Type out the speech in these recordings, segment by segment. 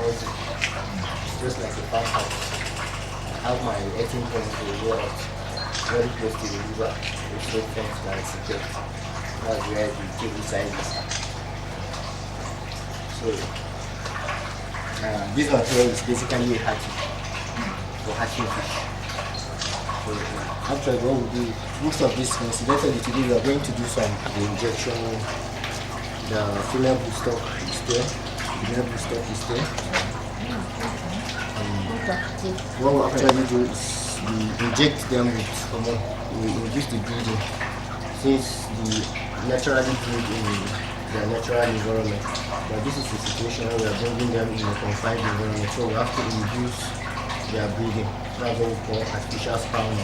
housing. It's just like a farmhouse. I have my 18 points to go out, very close to the river, with straight fence that is secure. That's where the cable side is. So, this one here is basically a hatching, for hatching fish. So, actually what we do, most of these incidentally today we are going to do some injection. The female broodstock is there, the male broodstock is there. What we actually do is we inject them with hormone, we induce the breeding. Since they naturally breed in their natural environment, but this is a situation where we are bringing them in a confined environment, so we have to induce their breeding. That's what we call artificial spawning,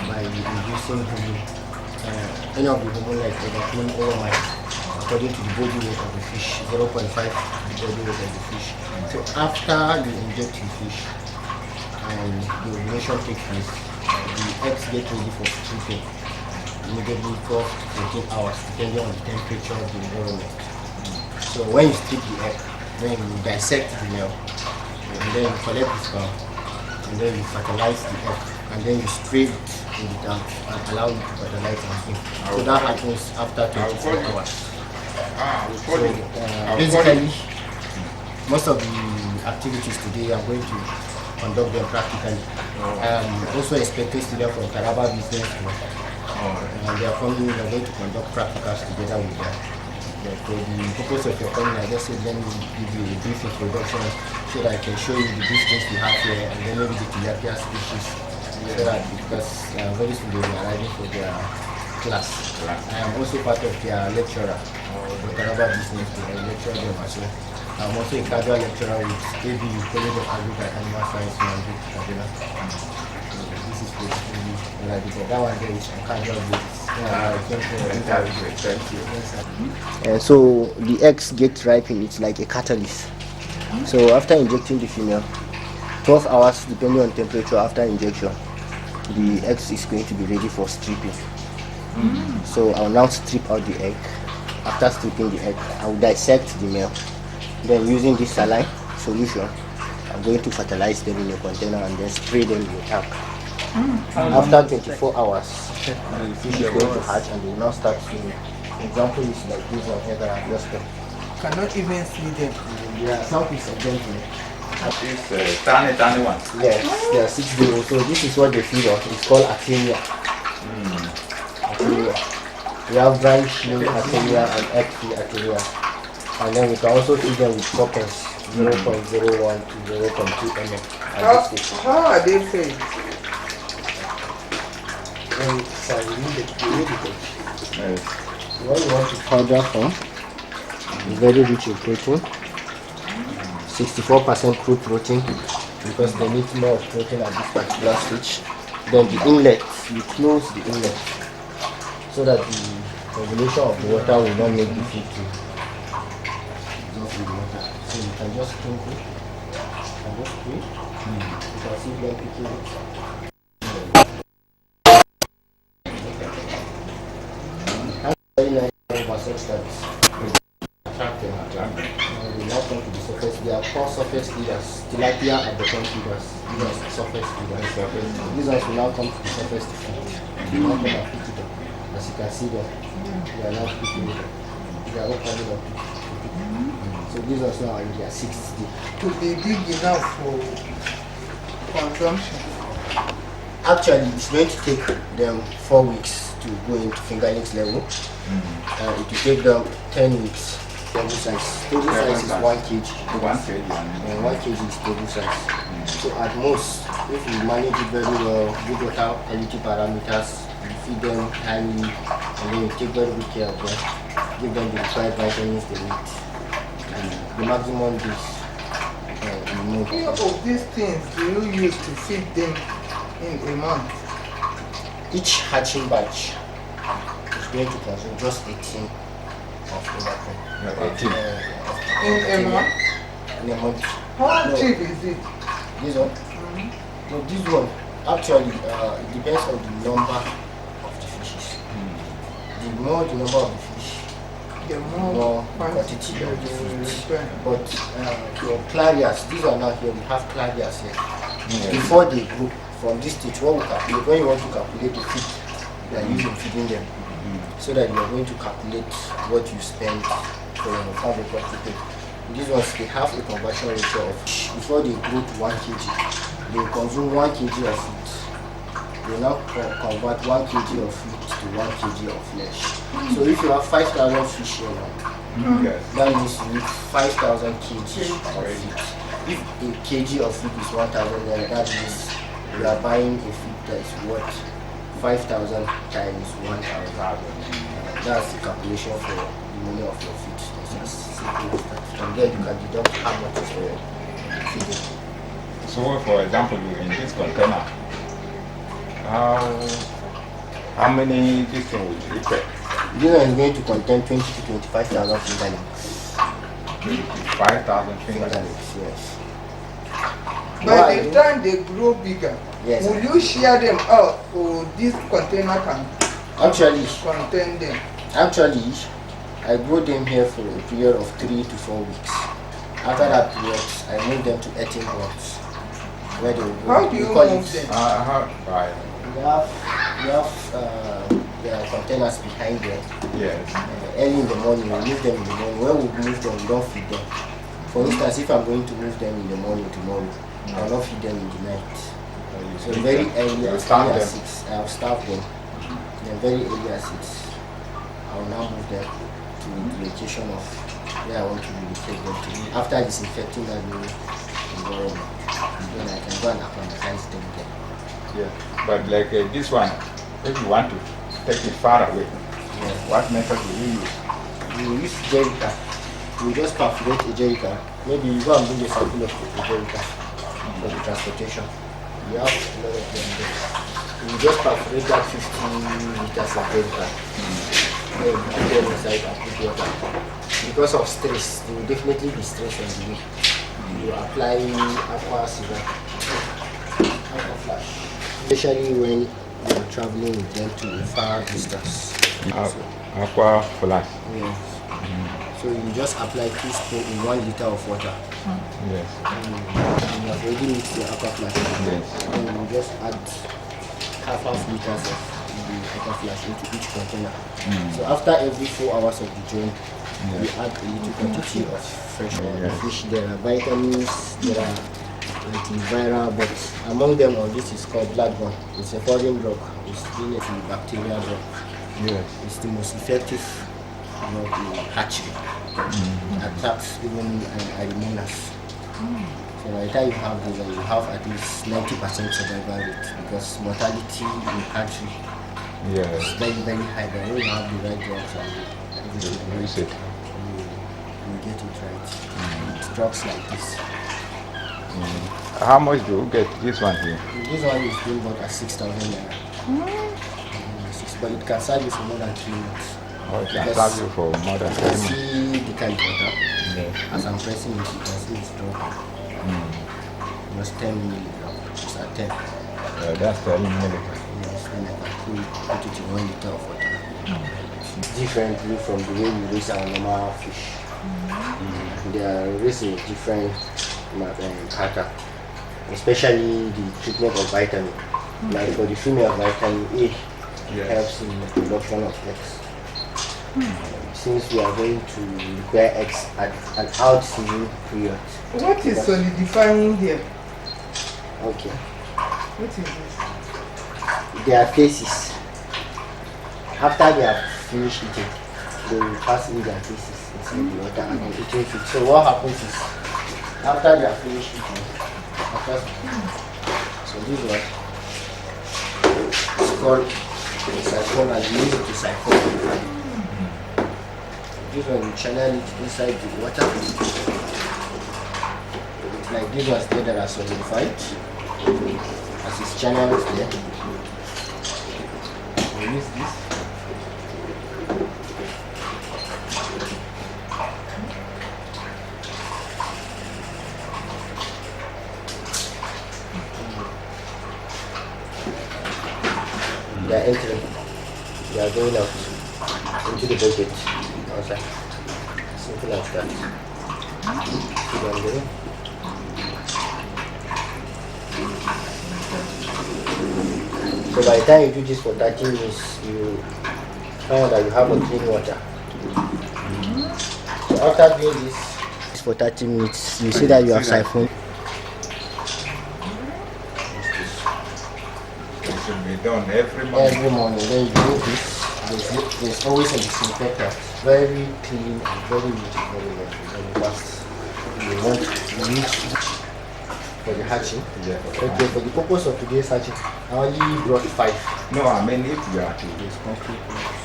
by inducing hormone. Any of the hormone like overclean or according to the body weight of the fish, 0.5 the body weight of the fish. So after you inject the fish and the ovulation takes place, the eggs get ready for stripping immediately 12 to 14 hours depending on the temperature of the environment. So when you strip the egg, then you dissect the male, and then you collect the sperm, and then you fertilize the egg, and then you spray it in the tank and allow it to fertilize and swim. So that happens after 24 hours. So basically, most of the activities today I'm going to conduct them practically. Also expecting students from Taraba Business School, and they are coming. We are going to conduct practicals together with them. For the purpose of your coming, I just said let me give you a brief introduction so that I can show you the distance we have here, and then maybe the tilapia species. So that because very soon they will be arriving for their class. I am also part of their lecturer for Taraba Business School. I lecture them as well. I'm also a casual lecturer with ABU, College of Agriculture and Animal Science, Mandu, Kaduna. So this is basically what I did. That one there is a casual basis. Thank you. So the eggs get ripened, it's like a catalyst. So after injecting the female, 12 hours depending on temperature after injection, the eggs is going to be ready for stripping. So I'll now strip out the egg. After stripping the egg, I'll dissect the male. Then using this saline solution, I'm going to fertilize them in a container and then spray them in the tank. After 24 hours, the fish is going to hatch and they will now start swimming. Example is like this one here that I've just done. Cannot even see them. Yeah, some piece of them here. This tiny one. Yes, they are 6 days old. So this is what they feed on. It's called Artemia. Artemia. We have dry shell Artemia and egg-free Artemia. And then we can also feed them with coppers, 0.01 to 0.2 ml. How are they fed? When what you want to powder from is very rich in protein, 64% crude protein, because they need more of protein at this particular stage. Then the inlet, you close the inlet so that the regulation of the water will not make the feed to with water. So you can just sprinkle and just spray. You can see them picking it. Very nice such that attract them. They now come to the surface. They are called surface feeders. Tilapia are bottom feeders. These are surface feeders. These ones will now come to the surface to feed. They now come and pick it up. As you can see them, they are now picking it up. They are all coming up. So these are now in their 6th day. Could they big enough for consumption? Actually, it's going to take them 4 weeks to go into fingerlings level. It will take them 10 weeks. Table size. Table size is 1 kg. 1 kg. And 1 kg is table size. So at most, if we manage it very well, good water quality parameters, we feed them timely, and then we take very good care of them, give them the required vitamins they need. The maximum is How many of these things do you use to feed them in a month? Each hatching batch is going to consume just 18 of overcome. 18. In a month? In a month. How cheap is it? This one? No, this one actually it depends on the number of the fishes. The more the number of the fish, the more more quantity quantity of that the they will feed. return. But your clarias, these are now here, we have clarias here. Yes. Before they grow, from this stage, what we calculate, when you want to calculate the feed you are using feeding them, so that you are going to calculate what you spend for your farm profit. These ones, they have a conversion ratio of, before they grow to 1 kg, they will consume 1 kg of feed. They will now convert 1 kg of feed to 1 kg of flesh. So if you have 5,000 fish here now, Yes. that means you need 5,000 kg of feed. If a kg of feed is 1,000, then that means you are buying a feed that is worth 5,000 times 1,000. That's the calculation for the money of your feed. It's just simple as that. From there you can deduct how much is for your feeding. So, for example, in this container, how many this thing will you take? This one is going to contain 20 to 25,000 fingerlings. 5,000 fingers. Fingerlings, yes. By the time they grow bigger, Yes. will you share them out or this container can Actually, contain them? I grow them here for a period of 3 to 4 weeks. After that period, I move them to eating pots, where they will grow. How do you call move it- them? Right. You have there are containers behind them. Yes. Early in the morning, we move them in the morning. When we move them, we don't feed them. For instance, if I'm going to move them in the morning tomorrow, I will not feed them in the night. So very early, as Starve early them. as 6, I'll starve them. Then very early as 6, I will now move them to the location of where I want to relocate them to. After disinfecting that new environment, then I can go and acclimatize them there. Yeah. But like this one, if you want to take it far away, Yeah. what method will you use? You use jerrycan. You just perforate a jerrycan. Maybe you go and bring a sample of a jerrycan for the transportation. You have a lot of them there. You just perforate that 50 liters of jerrycan. Then you put them inside and put water. Because of stress, they will definitely be stressed on the way. You apply aqua syrup, aqua flash. Especially when you are traveling with them to a far distance. Aqua flash. Yes. So you just apply 2 spoons in 1 liter of water. Yes. And you have already mixed the aqua flash. Yes. Then you just add half liters of the aqua flash into each container. So after every 4 hours of the joint, you add a little quantity of fresh fish. There are vitamins, there are antiviral, but among them all this is called bloodborne. It's a foreign drug. It's really a bacterial drug. Yes. It's the most effective drug in hatchery. It attacks even aremonas. So by the time you have this, you have at least 90% survival rate, because mortality in hatchery is Yes. very, very high. But when you have the right drugs and everything, Use it. you get it right. With drugs like this. How much do you get this one here? This one is being bought at 6,000 naira. But it can serve you for more than 3 months. Or it can Yes. serve you for more than You 3 can months? see the kind of water. Yes. As I'm pressing it, you can see it's dropping. It was 10 milligrams. It's at 10. That's 10 milligrams. Yes, then I can put it in 1 liter of water. It's differently from the way we raise our normal fish. They are raised in different pattern, especially the treatment of vitamin. Like for the female, vitamin A helps in the production of eggs. Since we are going to require eggs at an out-season period. What is solidifying here? Okay. What is this? Their faces. After they have finished eating, they will pass in their faces inside the water and then eating food. So what happens is, after they have finished eating, so this one is called siphon, and we use it to siphon. This one, you channel it inside the water. Like these ones there that are solidified. As it's channeled there. We use this. They are entering. They are going out into the bucket. outside. Something like that. Put on there. So by the time you do this for 30 minutes, you find that you have a clean water. So after doing this for 30 minutes, you see that you have siphoned. It should be done every morning. Every morning, then you do this. There's always a disinfectant. Very clean and very neat, very fast. You want to use for the hatching. Yeah. Okay, for the purpose of today's hatching, I only brought 5. No, I mean if you are to These concrete ones.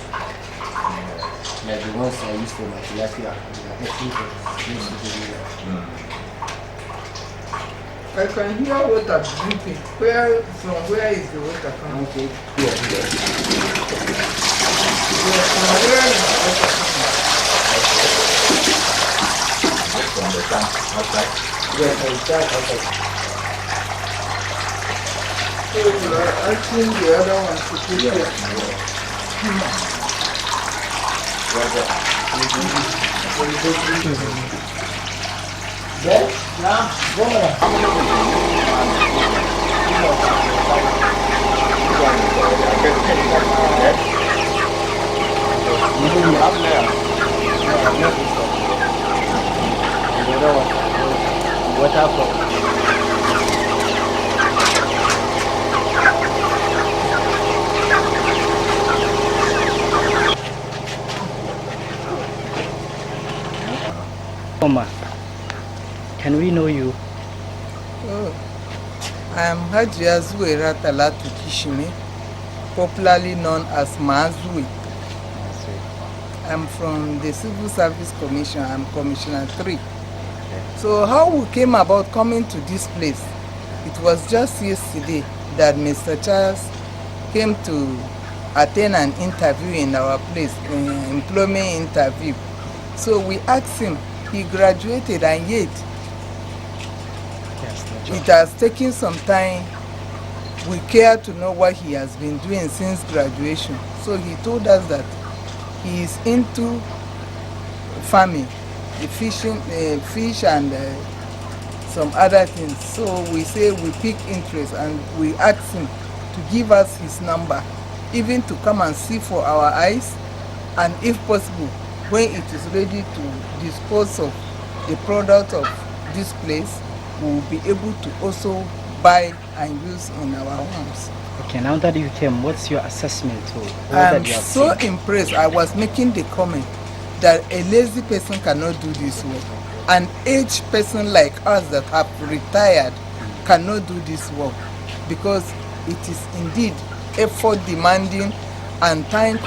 Like the ones I use for my tilapia. They are actually for this I can hear water dripping. From where is the water coming? Okay. From where is the water coming? from the tank outside. Yes, I start outside. So you are asking the other one to put it. Then, now, go on. Water from Oma, can we know you? Oh, I am Hajia Zuera Talatu Kishime, popularly known as Mazui. I'm from the Civil Service Commission. I'm Commissioner 3. So how we came about coming to this place, it was just yesterday that Mr. Charles came to attend an interview in our place, an employment interview. So we asked him, he graduated and yet it has taken some time. We care to know what he has been doing since graduation. So he told us that he is into farming, the fishing, fish and some other things. So we say we pick interest and we ask him to give us his number, even to come and see for our eyes, and if possible, when it is ready to dispose of the product of this place, we will be able to also buy and use in our homes. Okay, now that you came, what's your assessment to all I'm that you have so seen? impressed. I was making the comment that a lazy person cannot do this work. An aged person like us that have retired cannot do this work, because it is indeed effort demanding and time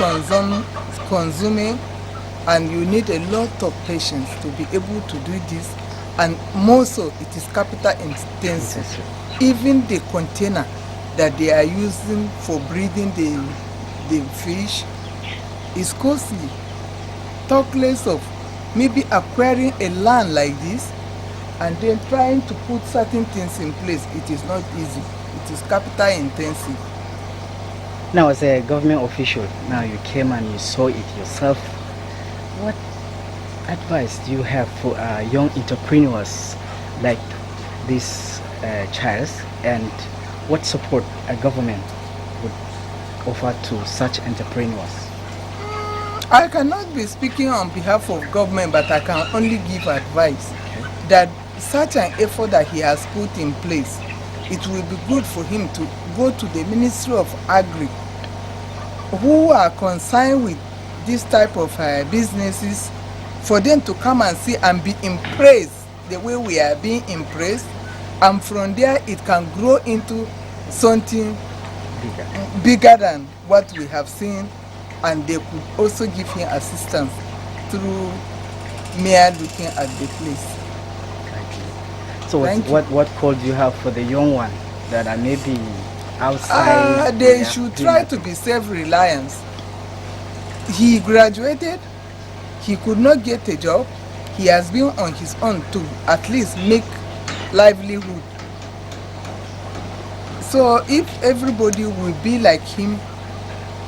consuming, and you need a lot of patience to be able to do this, and more so it is capital intensive. Even the container that they are using for breeding the fish is costly. Talk less of maybe acquiring a land like this and then trying to put certain things in place. It is not easy. It is capital intensive. Now, as a government official, now you came and you saw it yourself. What advice do you have for young entrepreneurs like this child, and what support a government would offer to such entrepreneurs? I cannot be speaking on behalf of government, but I can only give advice that such an effort that he has put in place, it will be good for him to go to the Ministry of Agri, who are concerned with this type of businesses, for them to come and see and be impressed the way we are being impressed, and from there it can grow into something bigger than what we have seen, and they could also give him assistance through mere looking at the place. So what call do you have for the young one that are maybe outside? They should try to be self-reliant. He graduated, he could not get a job, he has been on his own to at least make livelihood. So if everybody will be like him,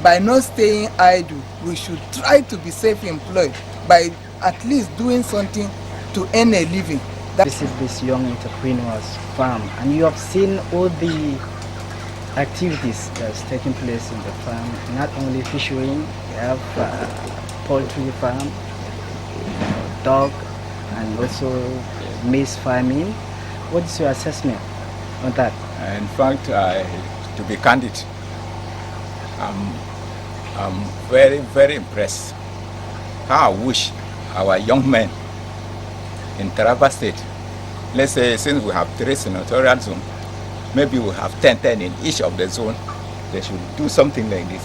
by not staying idle, we should try to be self-employed. by at least doing something to earn a living. Visit this young entrepreneurs farm, and you have seen all the activities that's taking place in the farm. Not only fishing, we have poultry farm, dog, and also maize farming. What is your assessment on that? In fact, to be candid, I'm very, very impressed. How I wish our young men in Taraba State, let's say since we have 3 senatorial zones, maybe we have 10 in each of the zone, they should do something like this.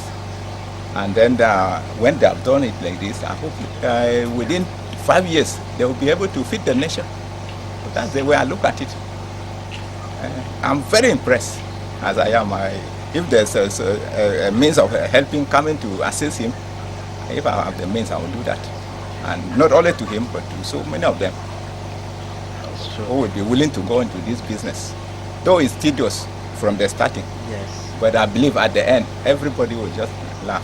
And then when they have done it like this, I hope within 5 years, they will be able to feed the nation. But that's the way I look at it. I'm very impressed as I am. If there's a means of helping, coming to assist him, if I have the means, I will do that. And not only to him, but to so many of them who will be willing to go into this business. Though it's tedious from the starting, Yes. but I believe at the end, everybody will just laugh.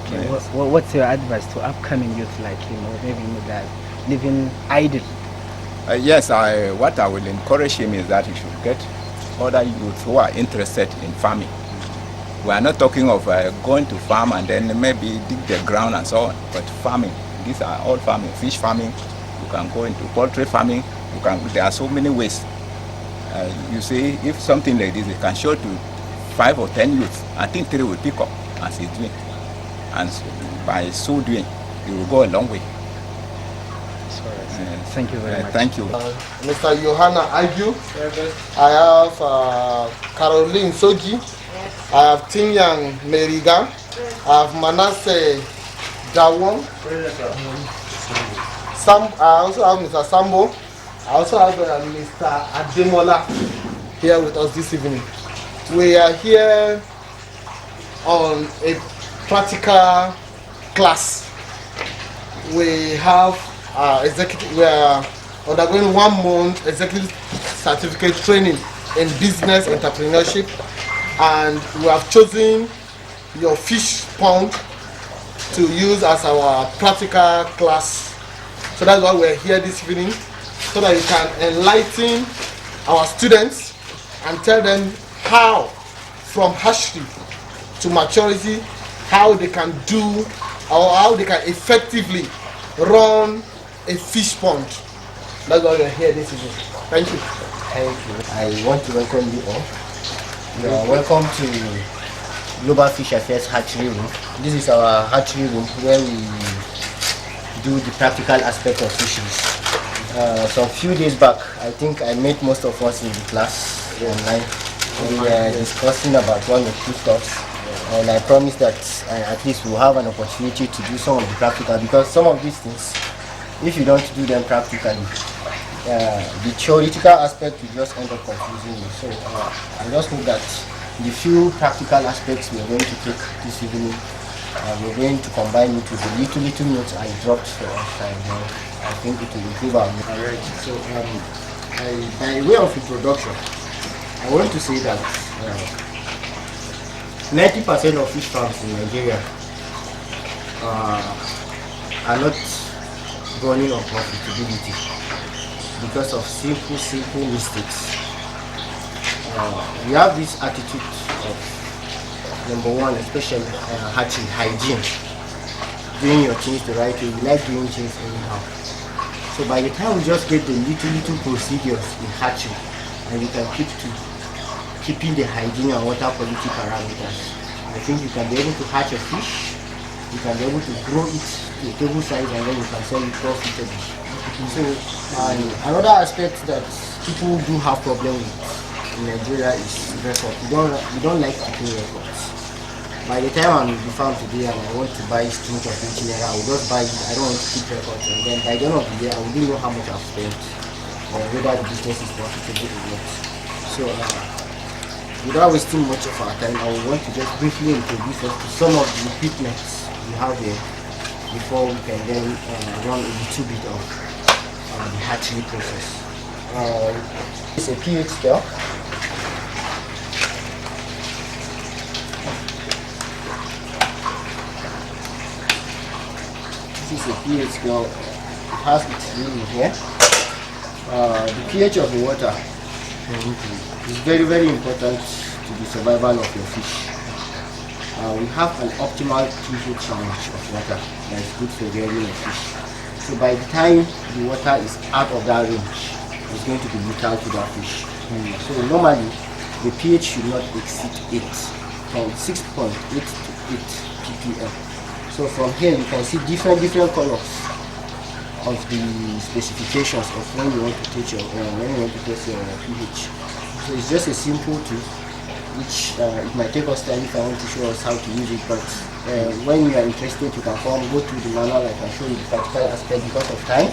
Okay, Yes. what's your advice to upcoming youth like him, or maybe that living idle? Yes, what I will encourage him is that he should get other youth who are interested in farming. We are not talking of going to farm and then maybe dig the ground and so on, but farming. These are all farming, fish farming. You can go into poultry farming. There are so many ways. You see, if something like this, it can show to 5 or 10 youths, I think 3 will pick up as he's doing. And so, by so doing, he will go a long way. Thank you very much. Thank you. Mr. Johanna Agu. I have Caroline Soji. I have Tingyang Meriga. I have Manasseh Dawon. I also have Mr. Sambo. I also have Mr. Ademola here with us this evening. We are here on a practical class. We have we are undergoing 1 month executive certificate training in business entrepreneurship, and we have chosen your fish pond to use as our practical class. So that's why we're here this evening, so that we can enlighten our students and tell them how, from hatchery to maturity, how they can do or how they can effectively run a fish pond. That's why we're here this evening. Thank you. Thank you. I want to welcome you all. You are welcome to Global Fish Affairs Hatchery Room. This is our hatchery room where we do the practical aspect of fisheries. So a few days back, I think I met most of us in the class online. We were discussing about 1 or 2 stuff, and I promised that at least we'll have an opportunity to do some of the practical, because some of these things, if you don't do them practically, the theoretical aspect will just end up confusing you. So I just hope that the few practical aspects we're going to take this evening, we're going to combine it with the little notes I dropped for us, and I think it will improve our mood. Alright, so by way of introduction, I want to say that 90% of fish farms in Nigeria are not running on profitability because of simple mistakes. We have this attitude of, number one, especially hatching hygiene, doing your things the right way. We like doing things anyhow. So by the time we just get the little procedures in hatching, and we can keep to keeping the hygiene and water quality parameters, I think you can be able to hatch a fish, you can be able to grow it to a table size, and then you can sell it profitably. So another aspect that people do have problem with in Nigeria is record. We don't like keeping records. By the time I'm in the farm today and I want to buy string of 20 naira, I will just buy it. I don't want to keep records, and then by the end of the year I wouldn't know how much I've spent or whether the business is profitable or not. So without wasting much of our time, I would want to just briefly introduce us to some of the equipment we have here before we can then run a little bit of the hatchery process. It's a pH scale. This is a pH scale. It has its reading here. The pH of the water is very, very important to the survival of your fish. We have an optimal pH range of water that is good for rearing a fish. So by the time the water is out of that range, it's going to be lethal to that fish. So normally, the pH should not exceed 8, from 6.8 to 8 ppm. So from here you can see different colors of the specifications of when you want to test your pH. So it's just a simple tool, which it might take us time if I want to show us how to use it, but when you are interested you can go through the manual. I can show you the practical aspect because of time.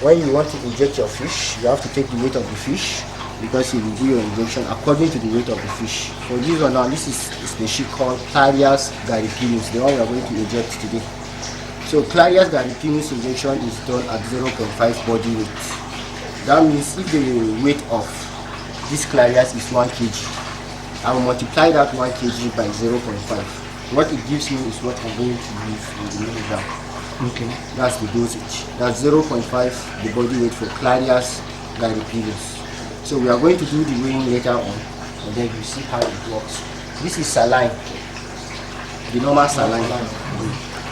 When you want to inject your fish, you have to take the weight of the fish, because you will do your injection according to the weight of the fish. For this one now, this is a species called Clarias gariepinus, the one we are going to inject today. So Clarias gariepinus injection is done at 0.5 body weight. That means if the weight of this Clarias is 1 kg, I will multiply that 1 kg by 0.5. What it gives me is what I'm going to use in the milligram. Okay. That's the dosage. That's 0.5, the body weight for Clarias gariepinus. So we are going to do the weighing later on, and then you see how it works. This is saline, the normal saline.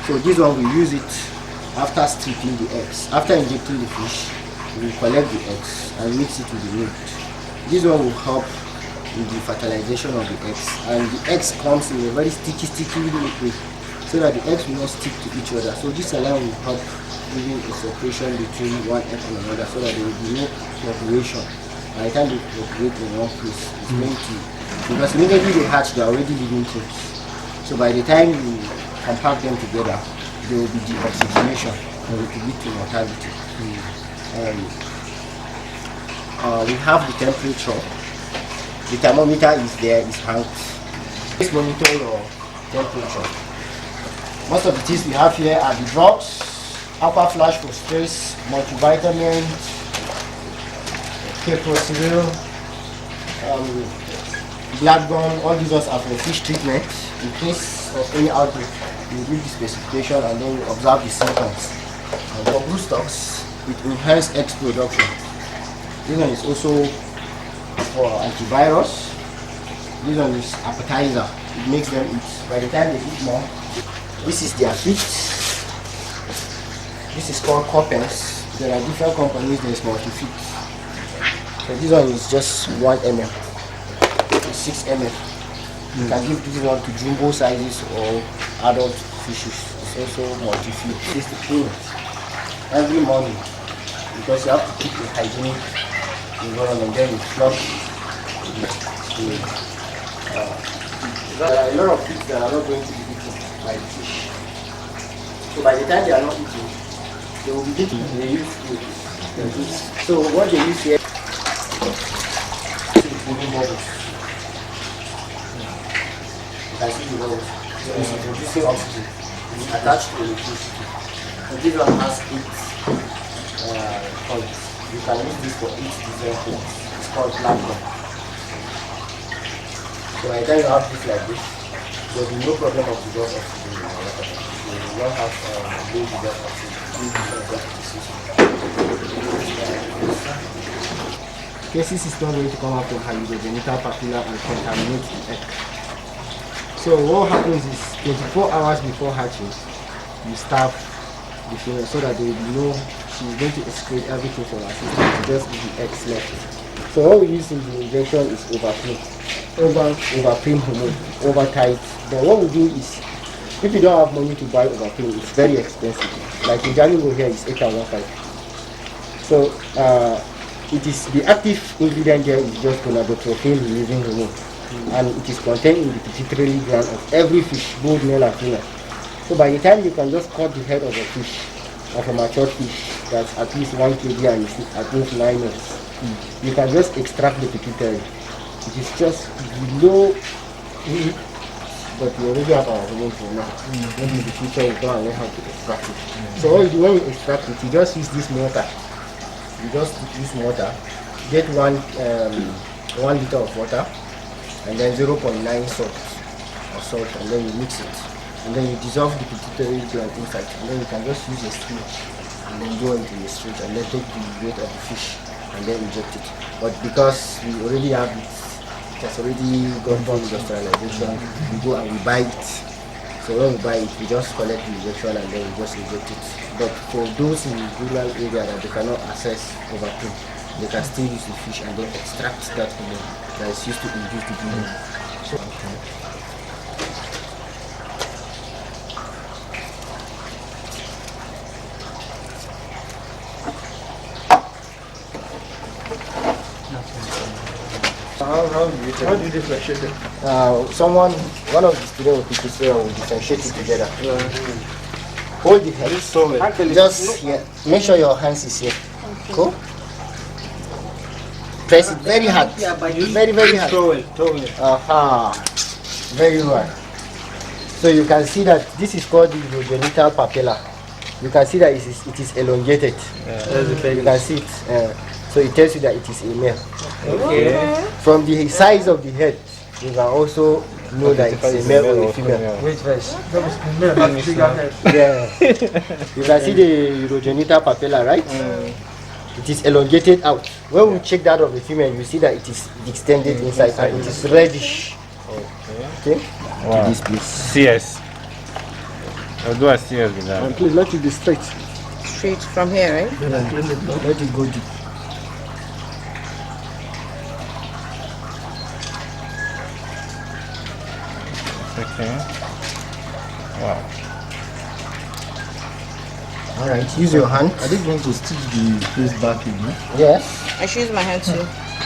So this one we use it after stripping the eggs. After injecting the fish, we collect the eggs and mix it with the milk. This one will help with the fertilization of the eggs, and the eggs comes in a very sticky liquid, so that the eggs will not stick to each other. So this saline will help giving a separation between one egg and another, so that there will be no separation. By the time they operate in one place, it's going to, because immediately they hatch, they are already living things. So by the time you compact them together, there will be deoxygenation and it will lead to mortality. We have the temperature. The thermometer is there, is hung. Please monitor your temperature. Most of the things we have here are the drugs, Aqua Flash for stress, multivitamin, Keprosil, blood gum. All these ones are for fish treatment. In case of any outbreak, you read the specification and then you observe the symptoms. And for blue stocks, it enhances egg production. This one is also for antivirus. This one is appetizer. It makes them eat. By the time they eat more, this is their feed. This is called Coppens. There are different companies. There is multi-feed. So this one is just 1 ml. It's 6 ml. You can give this one to jumbo sizes or adult fishes. It's also multi-feed. It's the clean every morning, because you have to keep a hygienic environment. Then you flush there are a lot of fish that are not going to be eaten by the fish. So by the time they are not eating, they will be eating. They use food. So what they use here, moving bubbles. You can see the bubbles. So it's producing oxygen. It's attached to electricity. So this one has 8 points. You can use this for 8 different things. It's called plasma. So by the time you have this like this, there will be no problem of the gas oxygen in the water. You will not have low gas oxygen. Cases is not going to come out of hydrogenital papilla and contaminate the egg. So what happens is 24 hours before hatching, you starve the female so that there will be no, she's going to excrete everything from her system to just be the eggs left. So what we use in the injection is overprime hormone, over tight. But what we do is, if you don't have money to buy overprime, it's very expensive. Like the Jalingo here is 8,500. So it is the active ingredient here is just gonadotropin releasing hormone, and it is contained in the pituitary gland of every fish, both male and female. So by the time you can just cut the head of a fish, of a mature fish that's at least 1 kg and is at least 9 months, you can just extract the pituitary. It is just below, but we already have our hormone for now. Maybe in the future we'll go and learn how to extract it. So what you do when you extract it, you just use this mortar. You just use mortar, get 1 liter of water, and then 0.9 salt, and then you mix it. and then you dissolve the pituitary gland inside, and then you can just use a spoon and then go into the street and then take the weight of the fish and then inject it. But because we already have it, it has already gone through industrialization, we go and we buy it. So when we buy it, we just collect the injection and then we just inject it. But for those in the rural area that they cannot access overproof, they can still use the fish and then extract that hormone that is used to induce the bleeding. So, How do you differentiate it? one of the students will pick it will differentiate it together. Hold the head. Just here. Make sure your hands is here. Cool. Press it very hard. Very, very hard. Aha. Very well. So you can see that this is called the urogenital papilla. You can see that it is elongated. You can see it. So it tells you that it is a male. Okay. From the size of the head, you can also know that it's a male or a female. Which verse? Yeah. You can see the urogenital papilla, right? It is elongated out. When we check that of the female, you see that it is extended inside and it is reddish. Okay. Wow. This please. CS. I'll do a CS with that. And please let it be straight. Straight from here, right? Let it go deep. Okay. Wow. Alright, use your hand. Are they going to stitch the place back in? Yes. I should use my hand too.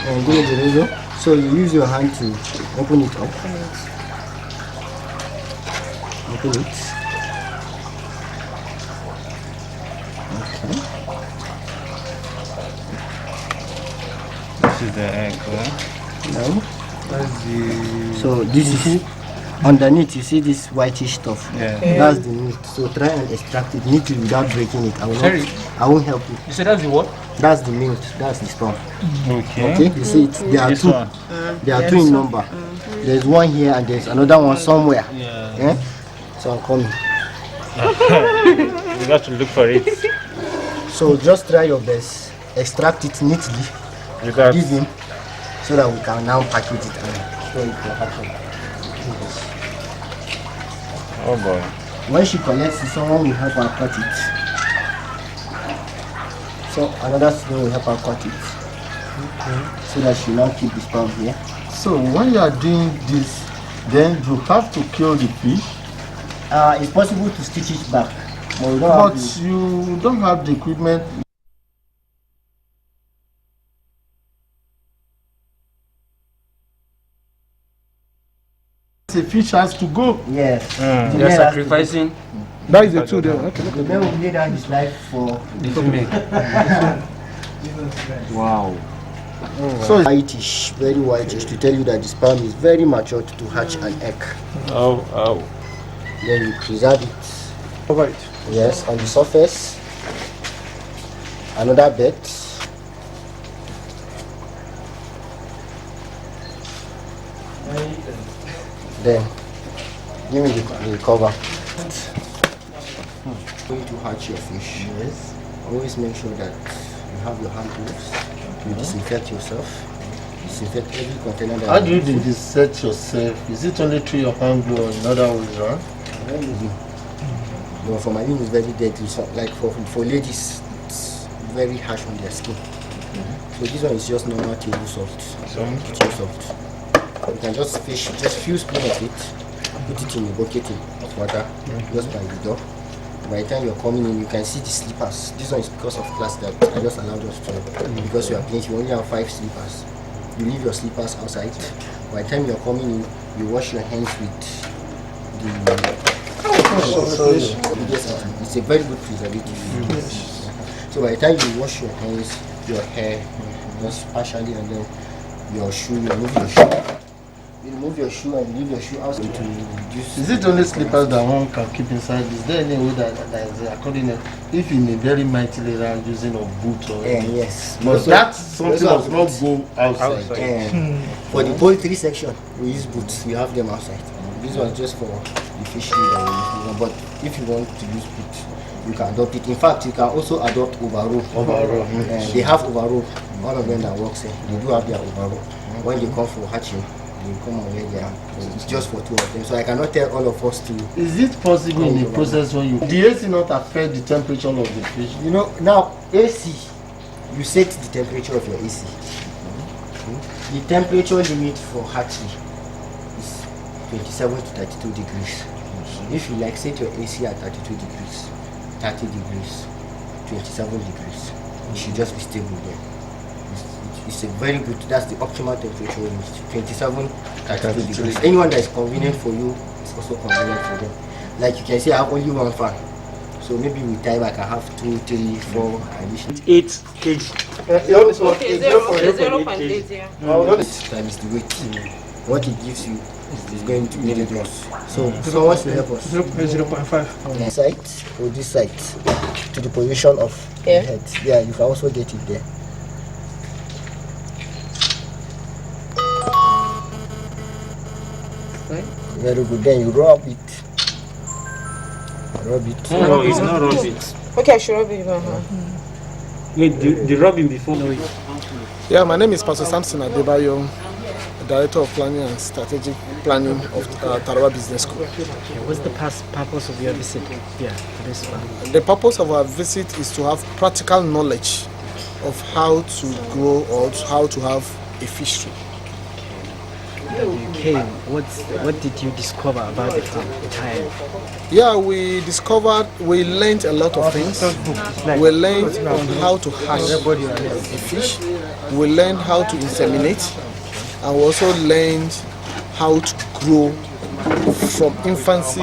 And go with the razor. So you use your hand to open it up. Open it. Okay. This is the egg, huh? Now, That's the... so this is underneath. You see this whitish stuff. Yeah. That's the meat. So try and extract it neatly without breaking it. Sorry. I won't help you. You said that's the what? That's the milk. That's the sperm. Okay. Okay. You see it. There are This two. one. There are two in number. There's one here and there's another one somewhere. Yeah. So I'm coming. You got to look for it. So just try your best. Extract it neatly. Without Give him so that we can now package it and show it for action. Oh boy. When she collects it, someone will help her cut it. So another student will help her cut it. So that she now keep the sperm here. So when you are doing this, then you have to kill the fish, It's possible to stitch it back. But we don't but have the, you don't have the equipment. The fish has to go. yes. The Mm. male You're has to- sacrificing That is the two there. Okay. The man will lay down his life for the female. Wow. so whitish, very whitish, to tell you that the sperm is very mature to hatch an egg. Oh, oh. Then you preserve it. Cover it. Yes, on the surface. Another bed. Then give me the cover. Going to hatch your fish. Yes. Always make sure that you have your hand gloves. You disinfect yourself. Disinfect every container that How do you disinfect yourself? Is it only through your hand glue or in other ways, right? Very easy. No, for my it's very deadly. So, like for ladies, it's very harsh on their skin. So this one is just normal table salt. Kitchen salt. You can just fish, just few spoons of it, put it in a bucket of water, just by the door. By the time you're coming in, you can see the slippers. This one is because of class that I just allowed us to, because you are playing, you only have 5 slippers. You leave your slippers outside. By the time you're coming in, you wash your hands with the yes, it's a very good preservative. So by the time you wash your hands, your hair, just partially, and then your shoe, you remove your shoe. You remove your shoe and leave your shoe outside to reduce. Is it only slippers that one can keep inside? Is there any way that is according to, if in a very mighty area using a boot or Yes. but that something does not go outside. For the poultry section, we use boots. We have them outside. This was just for the fishery, but if you want to use pit, you can adopt it. In fact, you can also adopt overrope. They have overrope. One of them that works here, they do have their overrope. When they come for hatching, they come and wear their. It's just for 2 of them, so I cannot tell all of us to. Is it possible in the process when the AC not affect the temperature of the fish? You know, now AC, you set the temperature of your AC. The temperature limit for hatchery is 27 to 32 degrees. If you like set your AC at 32 degrees, 30 degrees, 27 degrees, it should just be stable there. It's a very good, that's the optimal temperature limit, 27, 32 degrees. Anyone that is convenient for you is also convenient for them. Like you can see, I have only 1 fan. So maybe with time I can have 2, 3, 4 additional. 8 kg. Okay, 0.8 That is the weight. What it gives you is going to be the loss. So someone should help us. 0.5. This side or this side to the position of the head. Yeah, you can also get it there. Very good. Then you rub it. Rub it. No, it's not rubbing. Okay, I should rub it. Wait, the rubbing before. Yeah, my name is Pastor Samson Adebayo, Director of Planning and Strategic Planning of Taraba Business School. What's the purpose of your visit here to this farm? The purpose of our visit is to have practical knowledge of how to grow or how to have a fishery. When you came, what did you discover about the farm entirely? Yeah, we learned a lot of things. We learned on how to hatch a fish. We learned how to inseminate. And we also learned how to grow from infancy